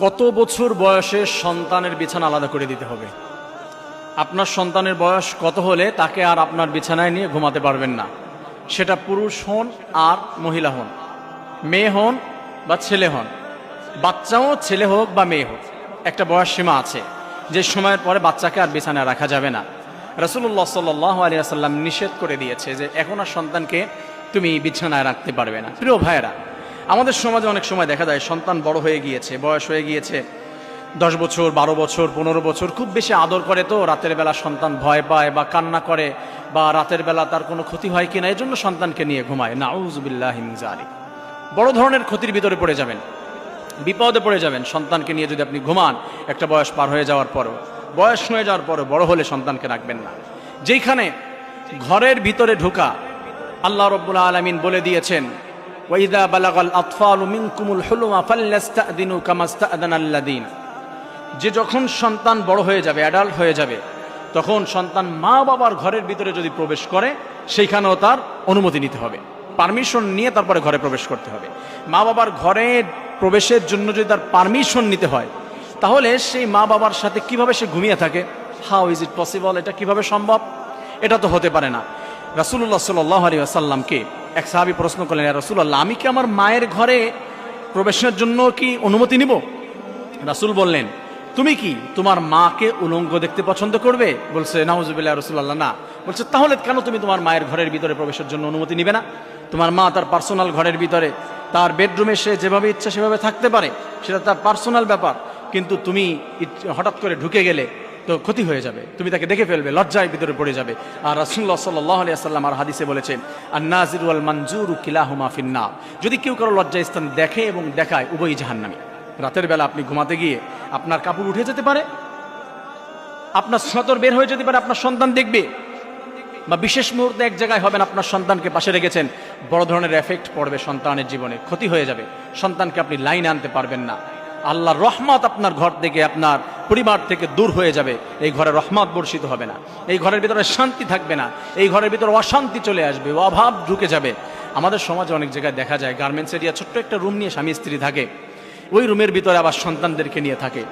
কত বছর বয়সে সন্তানের বিছানা আলাদা করে দিতে হবে? আপনার সন্তানের বয়স কত হলে তাকে আর আপনার বিছানায় নিয়ে ঘুমাতে পারবেন না? সেটা পুরুষ হন আর মহিলা হন, মেয়ে হন বা ছেলে হন, বাচ্চাও ছেলে হোক বা মেয়ে হোক, একটা বয়স সীমা আছে যে সময়ের পরে বাচ্চাকে আর বিছানায় রাখা যাবে না। রাসূলুল্লাহ সাল্লাল্লাহু আলাইহি ওয়াসাল্লাম নিষেধ করে দিয়েছে যে এখন আর সন্তানকে তুমি বিছানায় রাখতে পারবে না। প্রিয় ভাইয়েরা, আমাদের সমাজে অনেক সময় দেখা যায় সন্তান বড় হয়ে গিয়েছে, বয়স হয়ে গিয়েছে 10 বছর, 12 বছর, 15 বছর, খুব বেশি আদর করে তো রাতের বেলা সন্তান ভয় পায় বা কান্না করে বা রাতের বেলা তার কোনো ক্ষতি হয় কিনা এই জন্য সন্তানকে নিয়ে ঘুমায়। নাউযু বিল্লাহি মিন যালিক। বড় ধরনের ক্ষতির ভিতরে পড়ে যাবেন, বিপদে পড়ে যাবেন সন্তানকে নিয়ে যদি আপনি ঘুমান। একটা বয়স পার হয়ে যাওয়ার পরও, বয়স হয়ে যাওয়ার পরও বড় হলে সন্তানকে রাখবেন না। যেখানে ঘরের ভিতরে ঢোকা আল্লাহ রাব্বুল আলামিন বলে দিয়েছেন, ওয়াইদা বালাগাল আতফালু মিনকুমুল হুলুমা ফাল্যাস্তাদিনু কামাস্তাদানাল্লাযিনা, যে যখন সন্তান বড় হয়ে যাবে, অ্যাডাল্ট হয়ে যাবে, তখন সন্তান মা বাবার ঘরের ভিতরে যদি প্রবেশ করে সেইখানেও তার অনুমতি নিতে হবে, পারমিশন নিয়ে তারপরে ঘরে প্রবেশ করতে হবে। মা বাবার ঘরে প্রবেশের জন্য যদি তার পারমিশন নিতে হয়, তাহলে সেই মা বাবার সাথে কিভাবে সে ঘুমিয়ে থাকে? How is it possible? এটা কিভাবে সম্ভব? এটা তো হতে পারে না। রাসূলুল্লাহ সাল্লাল্লাহু আলাইহি ওয়াসাল্লামকে এক সাহাবী প্রশ্ন করলেন, ইয়া রাসূলুল্লাহ, আমি কি আমার মায়ের ঘরে প্রবেশের জন্য কি অনুমতি নিব? রাসূল বললেন, তুমি কি তোমার মাকে উলঙ্গ দেখতে পছন্দ করবে? বলছে, নাউজুবিল্লাহ রাসূলুল্লাহ, না। বলছে, তাহলে কেন তুমি তোমার মায়ের ঘরের ভিতরে প্রবেশের জন্য অনুমতি নিবে না? তোমার মা তার পার্সোনাল ঘরের ভিতরে, তার বেডরুমে সে যেভাবে ইচ্ছা সেভাবে থাকতে পারে, সেটা তার পার্সোনাল ব্যাপার। কিন্তু তুমি হঠাৎ করে ঢুকে গেলে তো ক্ষতি হয়ে যাবে, তুমি তাকে দেখে ফেলবে, লজ্জায় ভিতরে পড়ে যাবে। আর রাসূলুল্লাহ সাল্লাল্লাহু আলাইহি ওয়াসাল্লাম আর হাদিসে বলেছেন, আন-নাযিরু ওয়াল মানজুরু কিলাহুমা ফিন-নার, যদি কেউ কারো লজ্জা স্থান দেখে এবং দেখায়, উভয়ই জাহান্নামী। রাতের বেলা আপনি ঘুমাতে গিয়ে আপনার কাপড় উঠে যেতে পারে, আপনার সতর বের হয়ে যেতে পারে, আপনার সন্তান দেখবে, বা বিশেষ মুহূর্তে এক জায়গায় হবেন, আপনার সন্তানকে পাশে রেখেছেন, বড় ধরনের এফেক্ট পড়বে সন্তানের জীবনে, ক্ষতি হয়ে যাবে, সন্তানকে আপনি লাইনে আনতে পারবেন না। আল্লাহর রহমত আপনার ঘর থেকে, আপনার পরিবার থেকে দূর হয়ে যাবে। এই ঘরে রহমত বর্ষিত হবে না, এই ঘরের ভিতরে শান্তি থাকবে না, এই ঘরের ভিতরে অশান্তি চলে আসবে, অভাব ঢুকে যাবে। আমাদের সমাজে অনেক জায়গায় দেখা যায় গার্মেন্টস এরিয়া, ছোট্ট একটা রুম নিয়ে স্বামী স্ত্রী থাকে, ওই রুমের ভিতরে আবার সন্তানদেরকে নিয়ে থাকে।